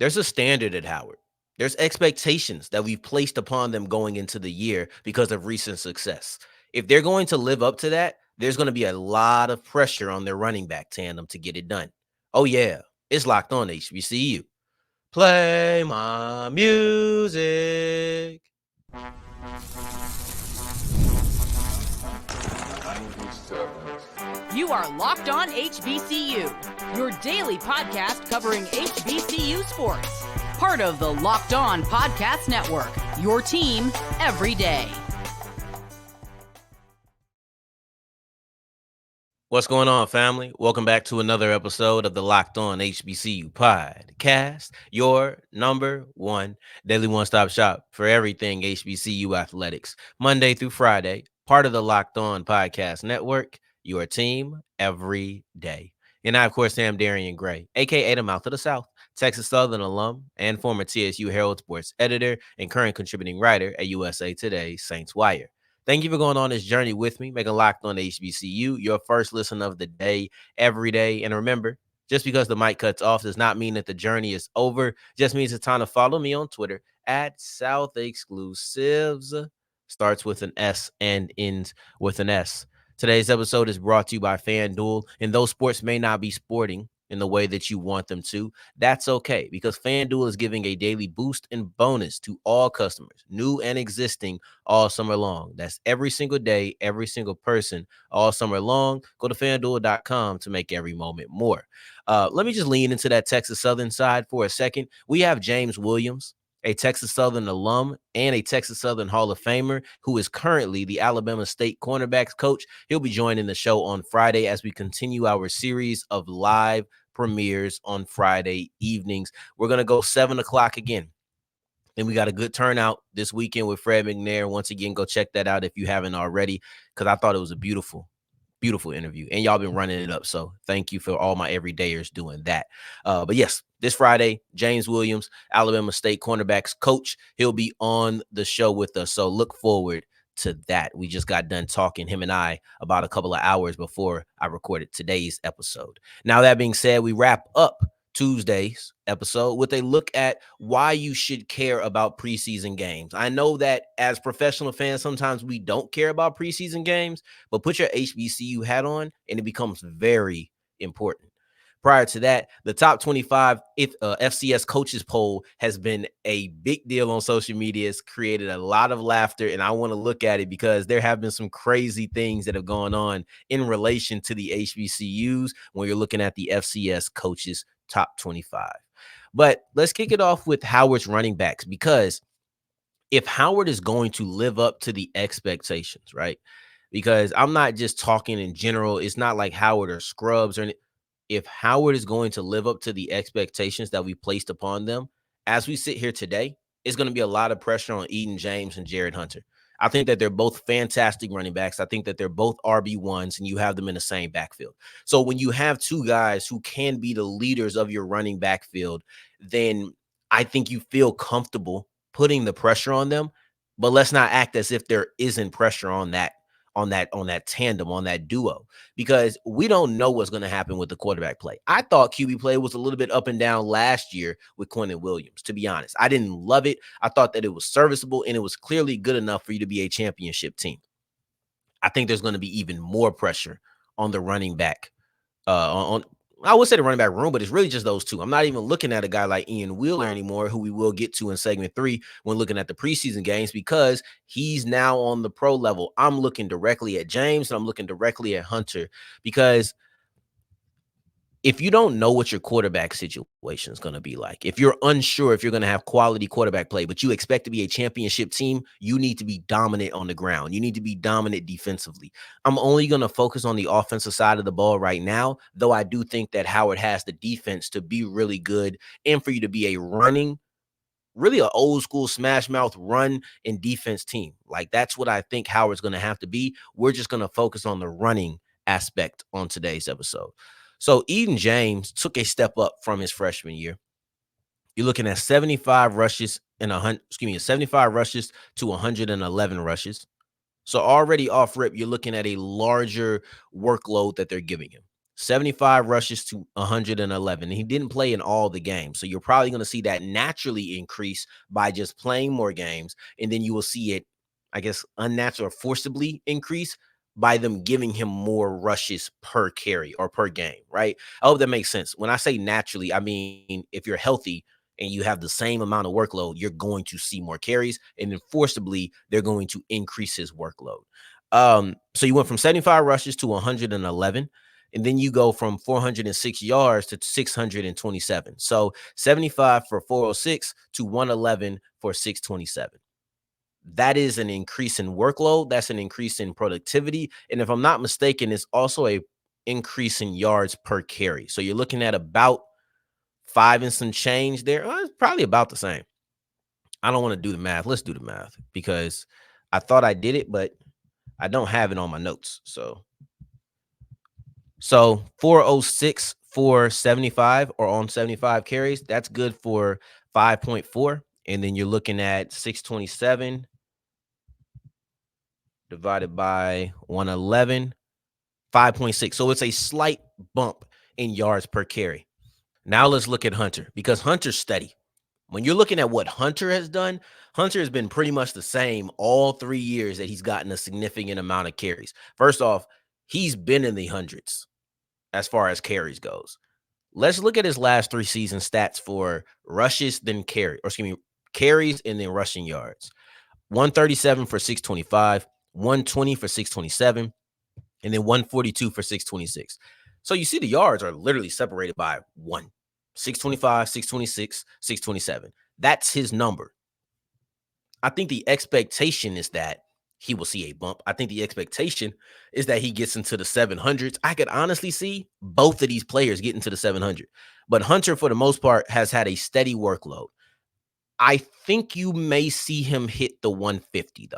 There's a standard at Howard. There's expectations that we've placed upon them going into the year because of recent success. If they're going to live up to that, there's going to be a lot of pressure on their running back tandem to get it done. Oh, yeah, it's locked on HBCU. Play my music. You are Locked On HBCU, your daily podcast covering HBCU sports. Part of the Locked On Podcast Network, your team every day. What's going on, family? Welcome back to another episode of the Locked On HBCU podcast, your number one daily one-stop shop for everything HBCU athletics, Monday through Friday, part of the Locked On Podcast Network, your team every day. And I, of course, am Darian Gray, a.k.a. the Mouth of the South, Texas Southern alum and former TSU Herald Sports editor and current contributing writer at USA Today Saints Wire. Thank you for going on this journey with me, making Locked On HBCU your first listen of the day, every day. And remember, just because the mic cuts off does not mean that the journey is over. Just means it's time to follow me on Twitter at South Exclusives. Starts with an S and ends with an S. Today's episode is brought to you by FanDuel, and though sports may not be sporting in the way that you want them to, that's okay, because FanDuel is giving a daily boost and bonus to all customers, new and existing, all summer long. That's every single day, every single person, all summer long. Go to FanDuel.com to make every moment more. Let me just lean into that Texas Southern side for a second. We have James Williams, a Texas Southern alum and a Texas Southern Hall of Famer, who is currently the Alabama State cornerbacks coach. He'll be joining the show on Friday as we continue our series of live premieres on Friday evenings. We're going to go 7 o'clock again. And we got a good turnout this weekend with Fred McNair. Once again, go check that out if you haven't already, because I thought it was a beautiful interview. And y'all been running it up. So thank you for all my everydayers doing that. But yes, this Friday, James Williams, Alabama State cornerbacks coach, he'll be on the show with us. So look forward to that. We just got done talking, him and I, about a couple of hours before I recorded today's episode. Now, that being said, we wrap up Tuesday's episode with a look at why you should care about preseason games. I know that as professional fans, sometimes we don't care about preseason games, but put your HBCU hat on and it becomes very important. Prior to that, the top 25 FCS Coaches poll has been a big deal on social media. It's created a lot of laughter, and I want to look at it because there have been some crazy things that have gone on in relation to the HBCUs when you're looking at the FCS Coaches top 25. But let's kick it off with Howard's running backs, because if Howard is going to live up to the expectations, right? Because I'm not just talking in general. It's not like Howard or scrubs or anything. If Howard is going to live up to the expectations that we placed upon them, as we sit here today, it's going to be a lot of pressure on Eden James and Jarrett Hunter. I think that they're both fantastic running backs. I think that they're both RB1s, and you have them in the same backfield. So when you have two guys who can be the leaders of your running backfield, then I think you feel comfortable putting the pressure on them. But let's not act as if there isn't pressure on that tandem, on that duo, because we don't know what's going to happen with the quarterback play. I thought QB play was a little bit up and down last year with Quentin Williams, to be honest. I didn't love it. I thought that it was serviceable, and it was clearly good enough for you to be a championship team. I think there's going to be even more pressure on the running back, I would say the running back room, but it's really just those two. I'm not even looking at a guy like Ian Wheeler anymore, who we will get to in segment 3 when looking at the preseason games, because he's now on the pro level. I'm looking directly at James, and I'm looking directly at Hunter, because if you don't know what your quarterback situation is going to be like, if you're unsure if you're going to have quality quarterback play, but you expect to be a championship team, you need to be dominant on the ground. You need to be dominant defensively. I'm only going to focus on the offensive side of the ball right now, though I do think that Howard has the defense to be really good and for you to be a running, really an old school smash mouth run and defense team. Like, that's what I think Howard's going to have to be. We're just going to focus on the running aspect on today's episode. So Eden James took a step up from his freshman year. You're looking at 75 rushes and 75 rushes to 111 rushes. So already off rip, you're looking at a larger workload that they're giving him. 75 rushes to 111. He didn't play in all the games. So you're probably going to see that naturally increase by just playing more games. And then you will see it, I guess, unnatural or forcibly increase by them giving him more rushes per carry or per game, right? I hope that makes sense. When I say naturally, I mean if you're healthy and you have the same amount of workload, you're going to see more carries, and then forcibly they're going to increase his workload. So you went from 75 rushes to 111, and then you go from 406 yards to 627. So 75 for 406 to 111 for 627. That is an increase in workload. That's an increase in productivity. And if I'm not mistaken, it's also a increase in yards per carry. So you're looking at about 5 and some change there. It's probably about the same. I don't want to do the math. Let's do the math because I thought I did it, but I don't have it on my notes. So 406 for 75 or on 75 carries, that's good for 5.4. And then you're looking at 627 divided by 111, 5.6. So it's a slight bump in yards per carry. Now let's look at Hunter because Hunter's steady. When you're looking at what Hunter has done, Hunter has been pretty much the same all 3 years that he's gotten a significant amount of carries. First off, he's been in the hundreds as far as carries goes. Let's look at his last 3 season stats for rushes, then carries and then rushing yards. 137 for 625, 120 for 627, and then 142 for 626. So you see the yards are literally separated by 625, 626, 627. That's his number. I think the expectation is that he will see a bump. I think the expectation is that he gets into the 700s. I could honestly see both of these players get into the 700. But Hunter, for the most part, has had a steady workload. I think you may see him hit the 150, though.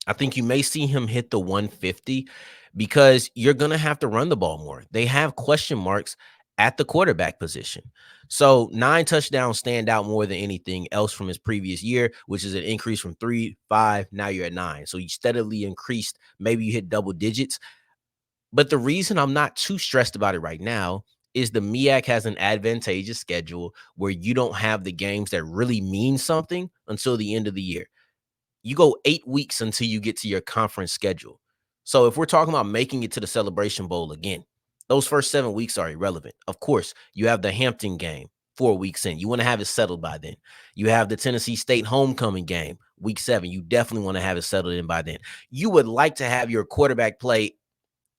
I think you may see him hit the 150 because you're going to have to run the ball more. They have question marks at the quarterback position. So 9 touchdowns stand out more than anything else from his previous year, which is an increase from 3, 5. Now you're at 9. So you steadily increased. Maybe you hit double digits. But the reason I'm not too stressed about it right now is the MEAC has an advantageous schedule where you don't have the games that really mean something until the end of the year. You go 8 weeks until you get to your conference schedule. So if we're talking about making it to the Celebration Bowl again, those first 7 weeks are irrelevant. Of course, you have the Hampton game 4 weeks in. You want to have it settled by then. You have the Tennessee State homecoming game, week 7. You definitely want to have it settled in by then. You would like to have your quarterback play.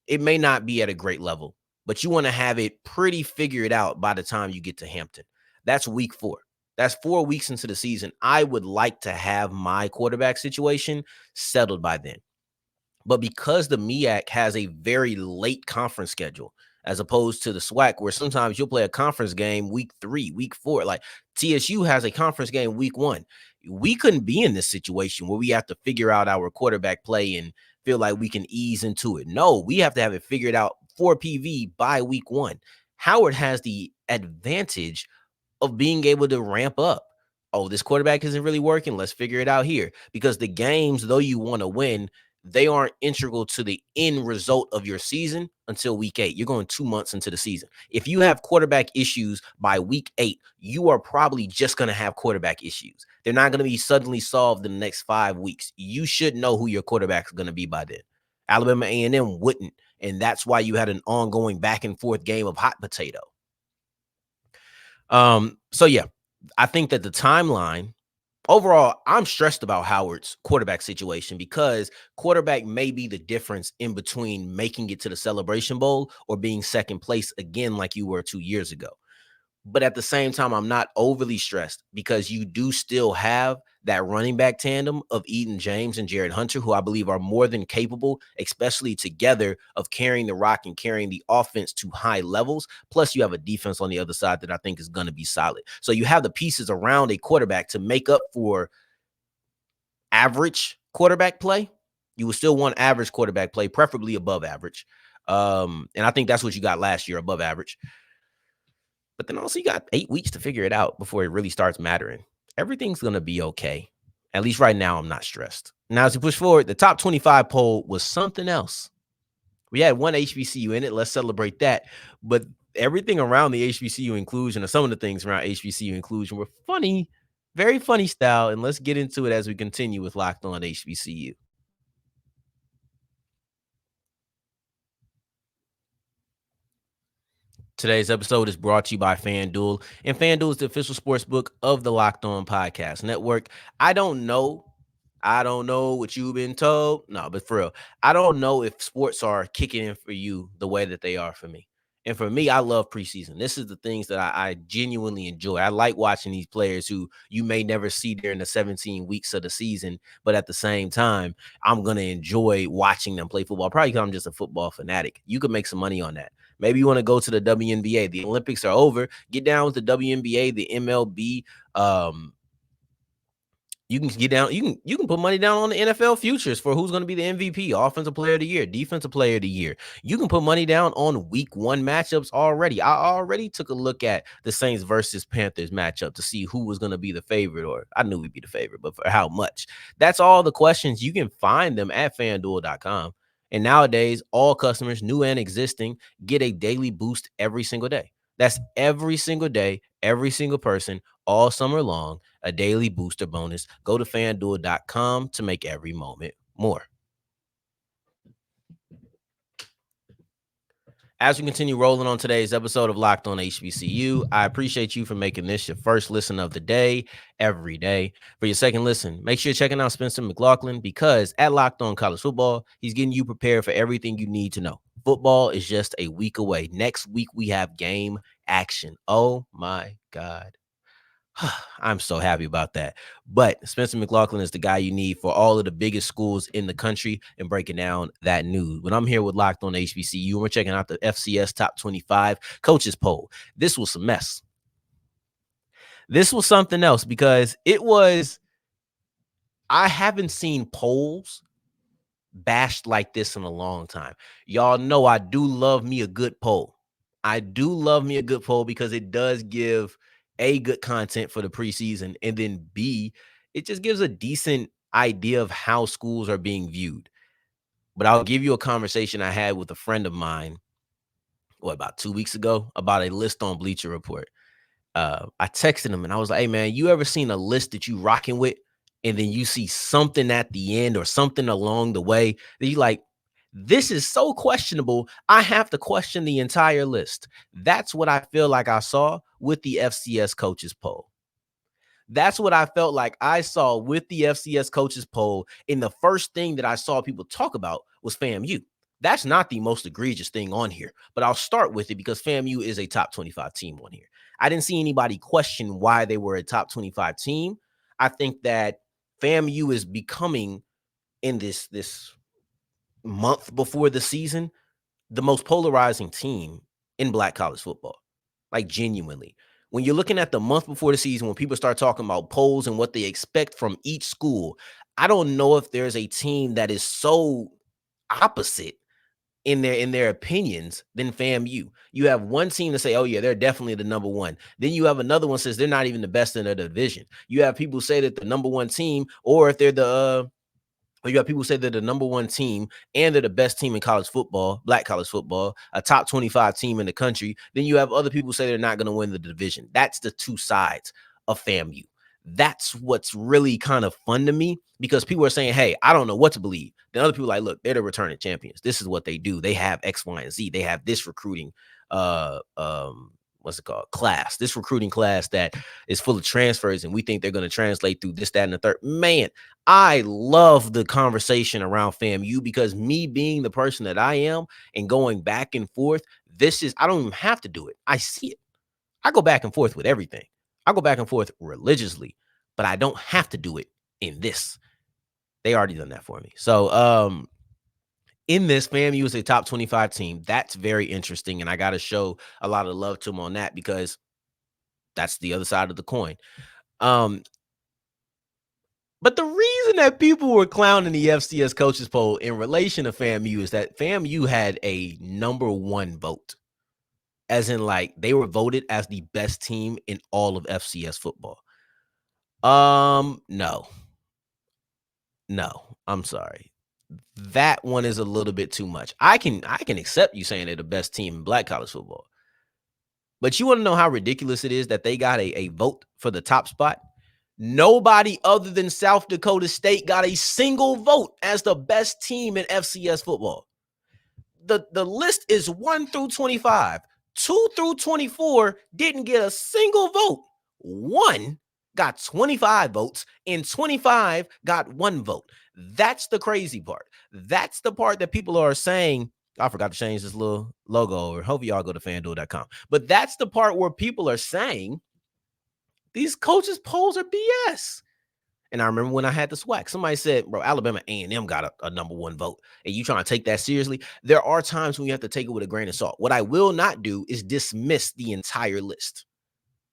It may not be at a great level, but you want to have it pretty figured out by the time you get to Hampton. That's week 4. That's 4 weeks into the season. I would like to have my quarterback situation settled by then. But because the MEAC has a very late conference schedule, as opposed to the SWAC, where sometimes you'll play a conference game week 3, week 4. Like TSU has a conference game week 1. We couldn't be in this situation where we have to figure out our quarterback play and feel like we can ease into it. No, we have to have it figured out for PV by week 1. Howard has the advantage of being able to ramp up. Oh, this quarterback isn't really working. Let's figure it out here. Because the games, though you want to win, they aren't integral to the end result of your season until week 8. You're going 2 months into the season. If you have quarterback issues by week 8, you are probably just going to have quarterback issues. They're not going to be suddenly solved in the next 5 weeks. You should know who your quarterback is going to be by then. Alabama A&M wouldn't, and that's why you had an ongoing back and forth game of hot potato. So yeah, I think that the timeline overall, I'm stressed about Howard's quarterback situation because quarterback may be the difference in between making it to the Celebration Bowl or being second place again, like you were 2 years ago. But at the same time, I'm not overly stressed because you do still have that running back tandem of Eden James and Jarrett Hunter, who I believe are more than capable, especially together, of carrying the rock and carrying the offense to high levels. Plus, you have a defense on the other side that I think is going to be solid. So you have the pieces around a quarterback to make up for average quarterback play. You will still want average quarterback play, preferably above average. And I think that's what you got last year, above average. But then also you got 8 weeks to figure it out before it really starts mattering. Everything's going to be okay. At least right now, I'm not stressed. Now, as we push forward, the top 25 poll was something else. We had one HBCU in it. Let's celebrate that. But everything around the HBCU inclusion, or some of the things around HBCU inclusion, were funny, very funny style. And let's get into it as we continue with Locked On HBCU. Today's episode is brought to you by FanDuel, and FanDuel is the official sports book of the Locked On Podcast Network. I don't know what you've been told. No, but for real, I don't know if sports are kicking in for you the way that they are for me. And for me, I love preseason. This is the things that I genuinely enjoy. I like watching these players who you may never see during the 17 weeks of the season, but at the same time, I'm going to enjoy watching them play football. Probably because I'm just a football fanatic. You could make some money on that. Maybe you want to go to the WNBA. The Olympics are over. Get down with the WNBA, the MLB. You can get down. You can put money down on the NFL futures for who's going to be the MVP, offensive player of the year, defensive player of the year. You can put money down on week 1 matchups already. I already took a look at the Saints versus Panthers matchup to see who was going to be the favorite, or I knew we'd be the favorite, but for how much. That's all the questions. You can find them at FanDuel.com. And nowadays, all customers, new and existing, get a daily boost every single day. That's every single day, every single person, all summer long, a daily booster bonus. Go to FanDuel.com to make every moment more. As we continue rolling on today's episode of Locked On HBCU, I appreciate you for making this your first listen of the day, every day. For your second listen, make sure you're checking out Spencer McLaughlin, because at Locked On College Football, he's getting you prepared for everything you need to know. Football is just a week away. Next week, we have game action. Oh my God. I'm so happy about that. But Spencer McLaughlin is the guy you need for all of the biggest schools in the country and breaking down that news. When I'm here with Locked On HBCU, and we're checking out the FCS Top 25 Coaches Poll. This was a mess. This was something else, because I haven't seen polls bashed like this in a long time. Y'all know I do love me a good poll. I do love me a good poll because it does give A, good content for the preseason, and then B, it just gives a decent idea of how schools are being viewed. But I'll give you a conversation I had with a friend of mine, about 2 weeks ago, about a list on Bleacher Report. I texted him and I was like, hey man, you ever seen a list that you rocking with and then you see something at the end or something along the way that you like, this is so questionable, I have to question the entire list. That's what I feel like I saw with the FCS Coaches Poll. That's what I felt like I saw with the FCS Coaches Poll. And the first thing that I saw people talk about was FAMU. That's not the most egregious thing on here, but I'll start with it because FAMU is a top 25 team on here. I didn't see anybody question why they were a top 25 team. I think that FAMU is becoming, in this month before the season, the most polarizing team in Black college football. Like, genuinely. When you're looking at the month before the season, when people start talking about polls and what they expect from each school, I don't know if there's a team that is so opposite in their opinions than FAMU. You have one team to say, oh yeah, they're definitely the number one. Then you have another one says they're not even the best in their division. You have people say that the number one team, or if they're or you have people say they're the number one team and they're the best team in college football, Black college football, a top 25 team in the country. Then you have other people say they're not going to win the division. That's the two sides of FAMU. That's what's really kind of fun to me, because people are saying, hey, I don't know what to believe. Then other people are like, look, they're the returning champions. This is what they do. They have X, Y, and Z. They have this recruiting, class, this recruiting class that is full of transfers, and we think they're going to translate through this, that, and the third. Man, I love the conversation around FAMU, because me being the person that I am and going back and forth, I don't even have to do it. I see it. I go back and forth with everything. I go back and forth religiously, but I don't have to do it in this. They already done that for me. So, in this, FAMU is a top 25 team. That's very interesting, and I got to show a lot of love to them on that, because that's the other side of the coin. But the reason that people were clowning the FCS Coaches Poll in relation to FAMU is that FAMU had a number one vote, as in, like, they were voted as the best team in all of FCS football. No, I'm sorry. that one is a little bit too much. I can accept you saying they're the best team in black college football. But you want to know how ridiculous it is that they got a vote for the top spot? Nobody other than South Dakota State got a single vote as the best team in FCS football. The list is 1 through 25. 2 through 24 didn't get a single vote. 1 got 25 votes, and 25 got 1 vote. That's the crazy part. That's the part that people are saying. I forgot to change this little logo, or hope y'all go to FanDuel.com. But that's the part where people are saying these coaches' polls are BS. And I remember when I had the swag, somebody said, bro, Alabama A&M got a number 1 vote. And you trying to take that seriously? There are times when you have to take it with a grain of salt. What I will not do is dismiss the entire list,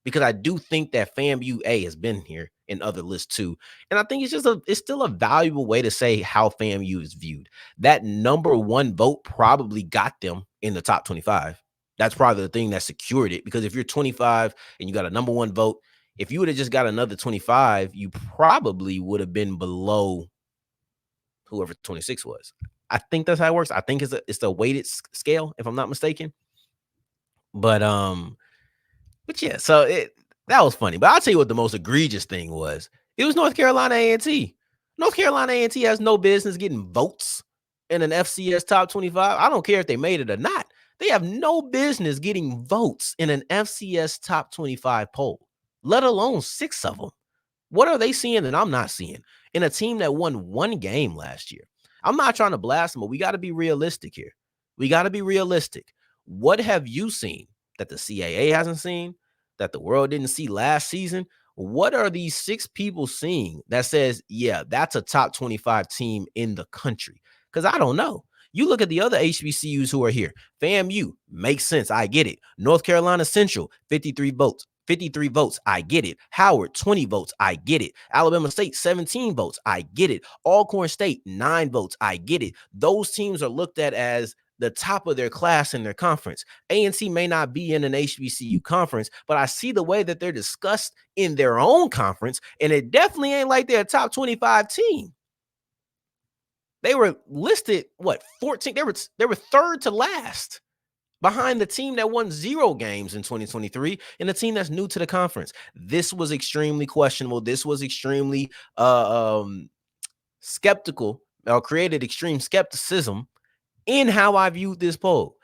because I do think that FAMU A has been here in other lists too. And I think it's still a valuable way to say how FAMU is viewed. That number 1 vote probably got them in the top 25. That's probably the thing that secured it, because if you're 25 and you got a number 1 vote, if you would have just got another 25, you probably would have been below whoever 26 was. I think that's how it works. I think it's a weighted scale, if I'm not mistaken. But yeah, so that was funny. But I'll tell you what the most egregious thing was. It was North Carolina A&T. North Carolina A&T has no business getting votes in an FCS top 25. I don't care if they made it or not. They have no business getting votes in an FCS top 25 poll, let alone 6 of them. What are they seeing that I'm not seeing in a team that won 1 game last year? I'm not trying to blast them, but we got to be realistic here. We got to be realistic. What have you seen that the CAA hasn't seen, that the world didn't see last season? What are these 6 people seeing that says, yeah, that's a top 25 team in the country? Because I don't know. You look at the other HBCUs who are here. FAMU makes sense. I get it. North Carolina Central, 53 votes. 53 votes. I get it. Howard, 20 votes. I get it. Alabama State, 17 votes. I get it. Alcorn State, 9 votes. I get it. Those teams are looked at as the top of their class in their conference. A&T may not be in an HBCU conference, but I see the way that they're discussed in their own conference, and it definitely ain't like they're a top 25 team. They were listed, 14? They were third to last, behind the team that won 0 games in 2023 and the team that's new to the conference. This was extremely questionable. This was extremely skeptical, or created extreme skepticism in how I viewed this poll.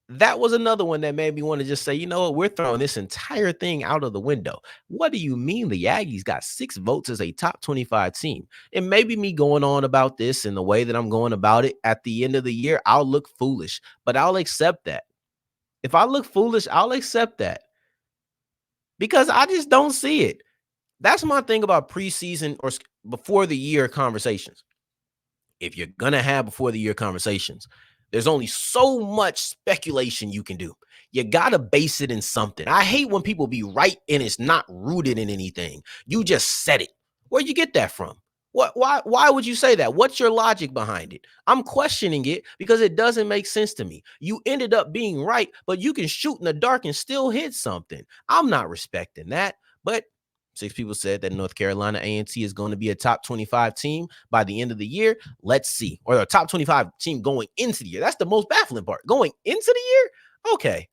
That was another one that made me want to just say, you know what, we're throwing this entire thing out of the window. What do you mean the Aggies got 6 votes as a top 25 team? And maybe me going on about this in the way that I'm going about it at the end of the year, I'll look foolish, but I'll accept that. If I look foolish, I'll accept that, because I just don't see it. That's my thing about preseason or before the year conversations. If you're going to have before the year conversations, there's only so much speculation you can do. You got to base it in something. I hate when people be right and it's not rooted in anything. You just said it. Where'd you get that from? Why would you say that? What's your logic behind it? I'm questioning it because it doesn't make sense to me. You ended up being right, but you can shoot in the dark and still hit something. I'm not respecting that. But 6 people said that North Carolina A&T is going to be a top 25 team by the end of the year. Let's see. Or a top 25 team going into the year. That's the most baffling part. Going into the year? Okay.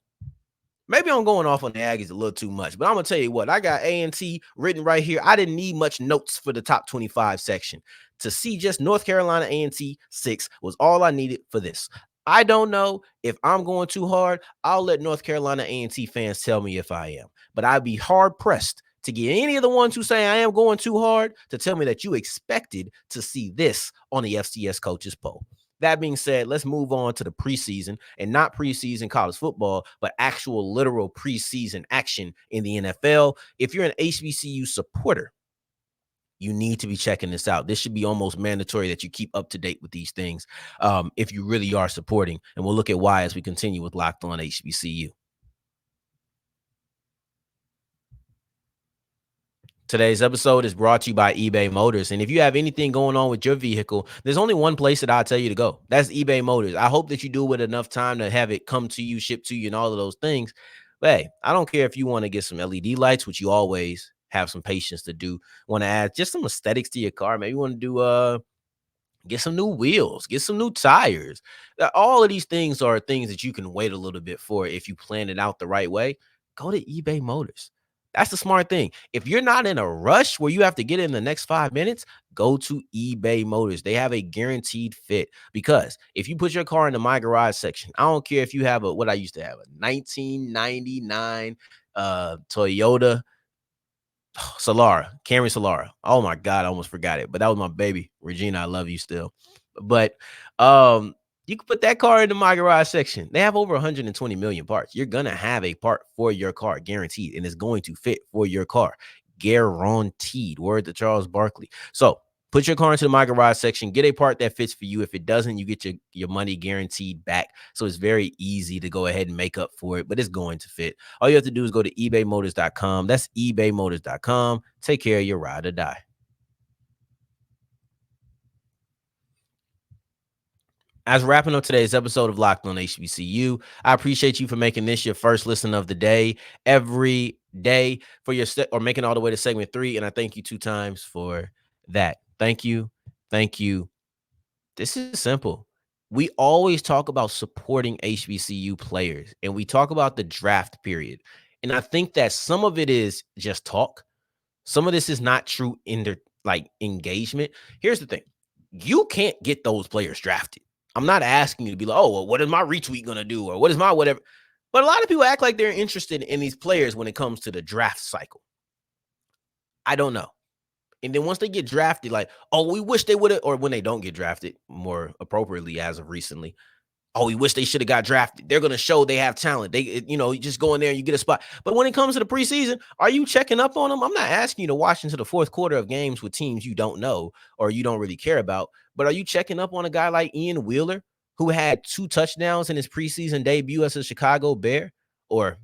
Maybe I'm going off on the Aggies a little too much, but I'm going to tell you what. I got A&T written right here. I didn't need much notes for the top 25 section. To see just North Carolina A&T 6 was all I needed for this. I don't know if I'm going too hard. I'll let North Carolina A&T fans tell me if I am. But I'd be hard-pressed to get any of the ones who say I am going too hard to tell me that you expected to see this on the FCS Coaches poll. That being said, let's move on to the preseason, and not preseason college football, but actual literal preseason action in the NFL. If you're an HBCU supporter, you need to be checking this out. This should be almost mandatory that you keep up to date with these things if you really are supporting. And we'll look at why as we continue with Locked On HBCU. Today's episode is brought to you by eBay Motors. And if you have anything going on with your vehicle, there's only one place that I'll tell you to go. That's eBay Motors. I hope that you do it enough time to have it come to you, ship to you, and all of those things. But hey, I don't care if you want to get some LED lights, which you always have some patience to do. Want to add just some aesthetics to your car. Maybe you want to do Get some new wheels, get some new tires. All of these things are things that you can wait a little bit for if you plan it out the right way. Go to eBay Motors. That's the smart thing. If you're not in a rush where you have to get in the next 5 minutes, go to eBay Motors. They have a guaranteed fit because if you put your car in the My Garage section, I don't care if you have what I used to have, a 1999 Toyota Camry Solara. Oh my God, I almost forgot it. But that was my baby. Regina, I love you still. But you can put that car in the My Garage section. They have over 120 million parts. You're gonna have a part for your car, guaranteed, and it's going to fit for your car. Guaranteed. Word to Charles Barkley. So put your car into the My Garage section, get a part that fits for you. If it doesn't, you get your money guaranteed back. So it's very easy to go ahead and make up for it, but it's going to fit. All you have to do is go to ebaymotors.com. That's ebaymotors.com. Take care of your ride or die. As wrapping up today's episode of Locked on HBCU, I appreciate you for making this your first listen of the day every day for your or making all the way to segment 3. And I thank you 2 times for that. Thank you. Thank you. This is simple. We always talk about supporting HBCU players and we talk about the draft period. And I think that some of it is just talk. Some of this is not true engagement. Here's the thing. You can't get those players drafted. I'm not asking you to be like, oh, well, what is my retweet going to do? Or what is my whatever? But a lot of people act like they're interested in these players when it comes to the draft cycle. I don't know. And then once they get drafted, like, oh, we wish they would have, or when they don't get drafted more appropriately as of recently, oh, we wish they should have got drafted. They're going to show they have talent. You just go in there and you get a spot. But when it comes to the preseason, are you checking up on them? I'm not asking you to watch into the fourth quarter of games with teams you don't know or you don't really care about. But are you checking up on a guy like Ian Wheeler, who had 2 touchdowns in his preseason debut as a Chicago Bear? Or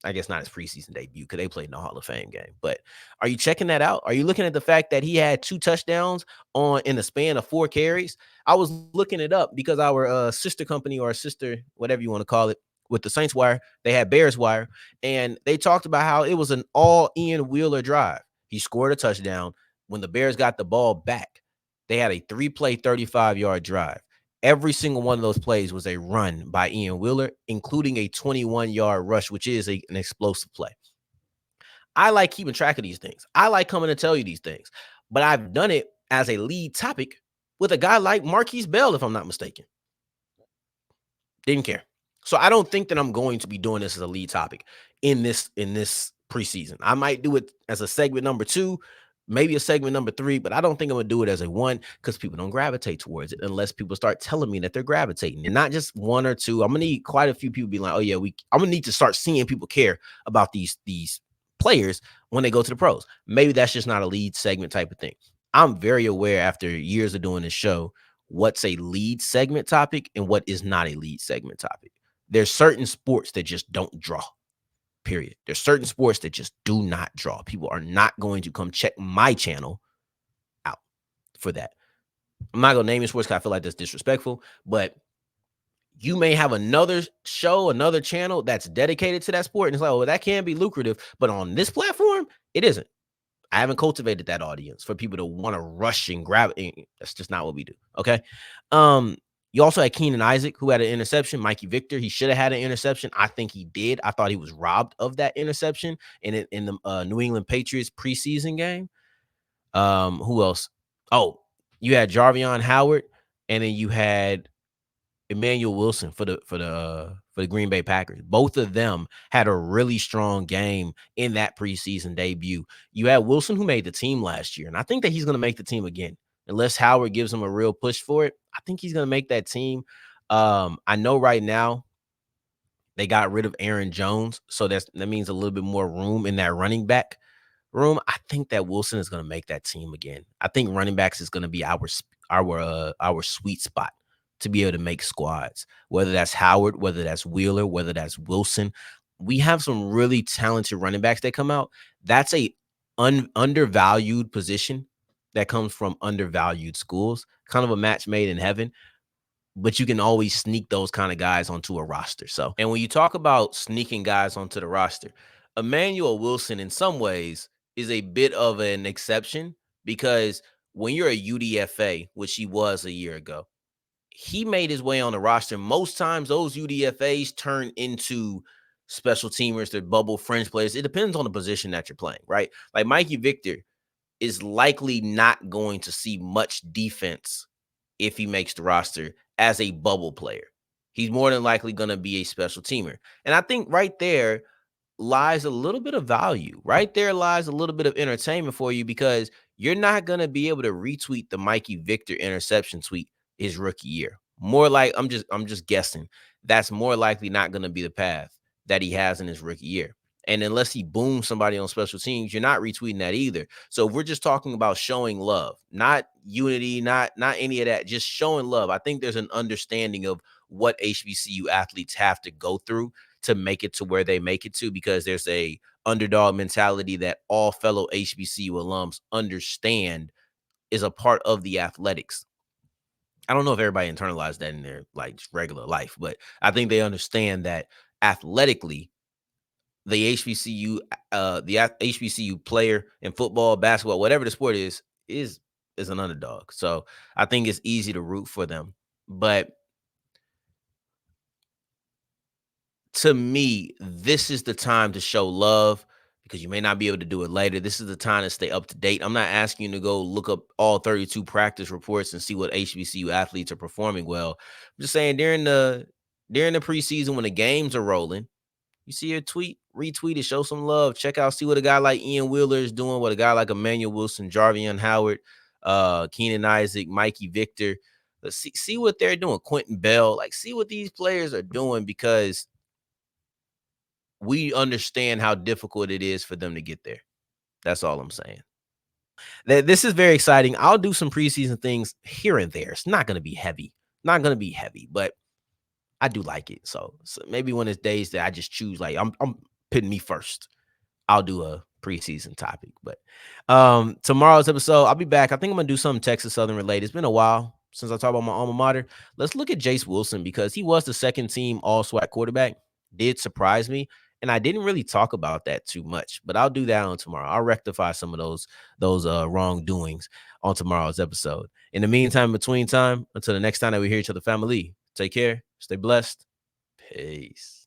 I guess not his preseason debut because they played in the Hall of Fame game. But are you checking that out? Are you looking at the fact that he had 2 touchdowns in the span of 4 carries? I was looking it up because our sister company or sister, whatever you want to call it, with the Saints Wire, they had Bears Wire, and they talked about how it was an all Ian Wheeler drive. He scored a touchdown. When the Bears got the ball back, they had a 3-play, 35-yard drive. Every single one of those plays was a run by Ian Wheeler, including a 21-yard rush, which is an explosive play. I like keeping track of these things. I like coming to tell you these things. But I've done it as a lead topic with a guy like Marquise Bell, if I'm not mistaken. Didn't care. So I don't think that I'm going to be doing this as a lead topic in this preseason. I might do it as a segment number 2, maybe a segment number 3, but I don't think I'm going to do it as a 1 because people don't gravitate towards it unless people start telling me that they're gravitating. And not just 1 or 2. I'm going to need quite a few people being like, oh, yeah, I'm going to need to start seeing people care about these players when they go to the pros. Maybe that's just not a lead segment type of thing. I'm very aware after years of doing this show what's a lead segment topic and what is not a lead segment topic. There's certain sports that just don't draw. Period. There's certain sports that just do not draw. People are not going to come check my channel out for that. I'm not going to name your sports because I feel like that's disrespectful, but you may have another show, another channel that's dedicated to that sport. And it's like, oh, that can be lucrative, but on this platform, it isn't. I haven't cultivated that audience for people to want to rush and grab it. That's just not what we do. Okay. You also had Keenan Isaac, who had an interception. Mikey Victor, he should have had an interception. I think he did. I thought he was robbed of that interception in the New England Patriots preseason game. Who else? Oh, you had Jarvion Howard, and then you had Emmanuel Wilson for the Green Bay Packers. Both of them had a really strong game in that preseason debut. You had Wilson, who made the team last year, and I think that he's going to make the team again. Unless Howard gives him a real push for it, I think he's going to make that team. I know right now they got rid of Aaron Jones, so that means a little bit more room in that running back room. I think that Wilson is going to make that team again. I think running backs is going to be our sweet spot to be able to make squads, whether that's Howard, whether that's Wheeler, whether that's Wilson. We have some really talented running backs that come out. That's a undervalued position that comes from undervalued schools, kind of a match made in heaven, but you can always sneak those kind of guys onto a roster. So, and when you talk about sneaking guys onto the roster, Emmanuel Wilson in some ways is a bit of an exception because when you're a UDFA, which he was a year ago, he made his way on the roster. Most times those UDFAs turn into special teamers, they're bubble fringe players. It depends on the position that you're playing, right? Like Mikey Victor is likely not going to see much defense if he makes the roster as a bubble player. He's more than likely going to be a special teamer. And I think right there lies a little bit of value. Right there lies a little bit of entertainment for you because you're not going to be able to retweet the Mikey Victor interception tweet his rookie year. More like I'm just guessing. That's more likely not going to be the path that he has in his rookie year. And unless he booms somebody on special teams, you're not retweeting that either. So if we're just talking about showing love, not unity, not any of that, just showing love. I think there's an understanding of what HBCU athletes have to go through to make it to where they make it to, because there's a underdog mentality that all fellow HBCU alums understand is a part of the athletics. I don't know if everybody internalized that in their like regular life, but I think they understand that athletically, the HBCU, HBCU player in football, basketball, whatever the sport is an underdog. So I think it's easy to root for them. But to me, this is the time to show love because you may not be able to do it later. This is the time to stay up to date. I'm not asking you to go look up all 32 practice reports and see what HBCU athletes are performing well. I'm just saying during the preseason when the games are rolling, you see a tweet, retweet it, show some love. Check out, see what a guy like Ian Wheeler is doing, what a guy like Emmanuel Wilson, Jarvion Howard, Keenan Isaac, Mikey Victor. Let's see what they're doing. Quentin Bell, like see what these players are doing because we understand how difficult it is for them to get there. That's all I'm saying. This is very exciting. I'll do some preseason things here and there. It's not going to be heavy. Not going to be heavy, but I do like it. So maybe when it's days that I just choose, like I'm putting me first, I'll do a preseason topic. But tomorrow's episode, I'll be back. I think I'm gonna do something Texas Southern related. It's been a while since I talked about my alma mater. Let's look at Jace Wilson because he was the second team all SWAC quarterback. Did surprise me. And I didn't really talk about that too much, but I'll do that on tomorrow. I'll rectify some of those wrongdoings on tomorrow's episode. In the meantime, between time, until the next time that we hear each other, family, take care, stay blessed. Peace.